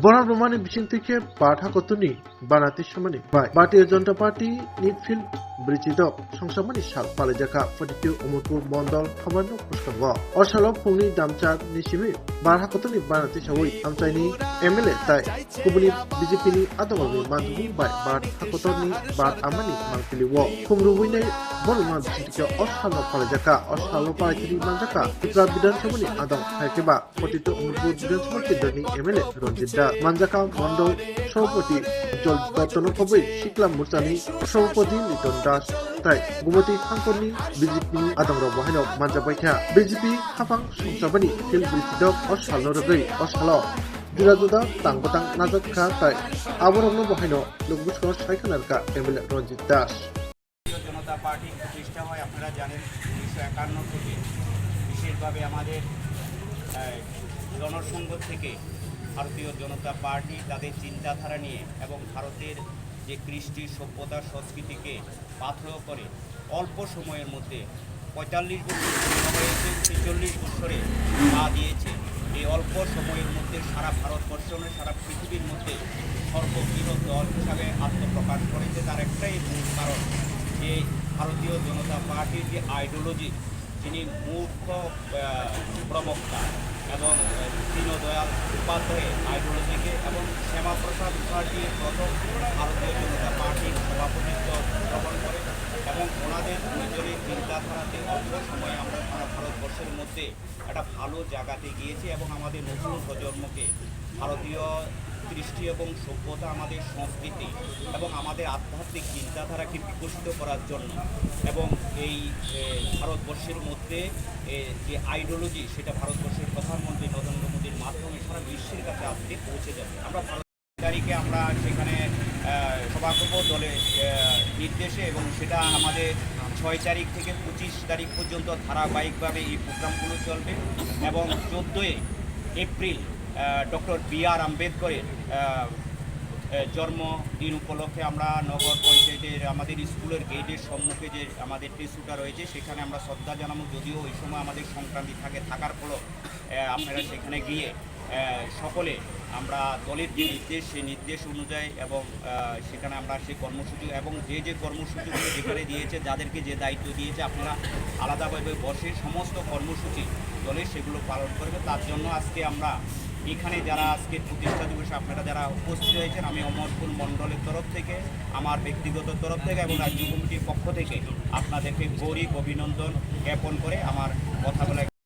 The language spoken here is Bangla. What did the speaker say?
बर'मानि बिथिंथिखे बाथाखतनि बानाति समनि बाय भारतीय जनता पार्टी निटफिल्ड ब्रिजिदक संसामनि साल पालाइजाखा फटिटु अमरपुर मंडल खामानो पुस्कांग असालो फुंनि दामचार निसिमि बाथाखतनि बानाति सावै आमचाइनि एमएलए ताइ कुबुनि बीजेपीनि आदमनि मानदुनि बाय बाथाखतनि बात आमानि मांकिलिव खुमरुबैनाय बर'मा बिथिंथिखे असालो पालाइजाखा असालो पालाइथिनि मांजाखा त्रिपुरा विधानसभानि आदम हायकेबा फटिटु अमरपुर विधानसभा केन्द्रनि एमएलए रंजित दास मांजाखा मंडल सभापति जल दत्तन कबै सिक्ला मोर्चानि सभापति लिटन दास ताइ गुमति हांखरनि बीजेपीनि आदमराव बाहायनाव मानजाबायथा बीजेपी हाफां संसाबानि फिल्ड ब्रिजिदक असालो रगै असालो जुदा तांगतां नाजाखा ताइ आबरंनो बाहायनो लोकबुसखौ सायखानारका एमएलए रंजित दास জনতা পার্টি প্রতিষ্ঠা হয় আপনারা জানেন 1951 থেকে বিশেষভাবে আমাদের জনসংঘ থেকে ভারতীয় জনতা পার্টি তাদের চিন্তাধারা নিয়ে এবং ভারতের যে কৃষ্টি সভ্যতা সংস্কৃতিকে পাথেয় করে অল্প সময়ের মধ্যে 45 বছর হয়েছে 46 বছরে পা দিয়েছে। এই অল্প সময়ের মধ্যে সারা ভারতবর্ষ সারা পৃথিবীর মধ্যে সর্ববৃহৎ দল হিসাবে আত্মপ্রকাশ করেছে। তার একটাই মূল কারণ যে ভারতীয় জনতা পার্টির যে আইডিওলজি, যিনি মুখ্য প্রবক্তা এবং দীনদয়াল উপাধ্যায়ের আইডিওলজিকে এবং শ্যামাপ্রসাদ মুখার্জির প্রথম ভারতীয় জনতা পার্টির সভাপতিত্ব গ্রহণ করে এবং ওনাদের দুজনের চিন্তাধারাতে অল্প সময়ে আমরা সারা ভারতবর্ষের মধ্যে একটা ভালো জায়গাতে গিয়েছি এবং আমাদের নতুন প্রজন্মকে ভারতীয় কৃষ্টি এবং সভ্যতা, আমাদের সংস্কৃতি এবং আমাদের আধ্যাত্মিক চিন্তাধারাকে বিকশিত করার জন্য এবং এই ভারতবর্ষের মধ্যে যে আইডিওলজি সেটা ভারতবর্ষের প্রধানমন্ত্রী নরেন্দ্র মোদীর মাধ্যমে সারা বিশ্বের কাছে আজকে পৌঁছে যাবে। আমরা তারিখে আমরা সেখানে সভা করব দলের নির্দেশে এবং সেটা আমাদের 6 তারিখ থেকে 25 তারিখ পর্যন্ত ধারাবাহিকভাবে এই প্রোগ্রামগুলো চলবে এবং 14 এপ্রিল ডক্টর বি.আর. আম্বেদকরের জন্মদিন উপলক্ষে আমরা নগর পঞ্চায়েতের আমাদের স্কুলের গেটের সম্মুখে যে আমাদের টেসুটা রয়েছে সেখানে আমরা শ্রদ্ধা জানাবো। যদিও ওই সময় আমাদের সংক্রান্তি থাকার ফলে আপনারা সেখানে গিয়ে সকলে আমরা দলের যে নির্দেশ সেই নির্দেশ অনুযায়ী এবং সেখানে আমরা সেই কর্মসূচি এবং যে কর্মসূচিগুলো যেখানে দিয়েছে, যাদেরকে যে দায়িত্ব দিয়েছে, আপনারা আলাদাভাবে বসে সমস্ত কর্মসূচি দলের সেগুলো পালন করবে। তার জন্য আজকে আমরা এখানে যারা আজকে প্রতিষ্ঠা দিবসে আপনারা যারা উপস্থিত হয়েছেন, আমি অমরপুর মণ্ডলের তরফ থেকে, আমার ব্যক্তিগত তরফ থেকে এবং রাজ্য কমিটির পক্ষ থেকে আপনাদেরকে গৌরব অভিনন্দন জ্ঞাপন করে আমার কথাগুলো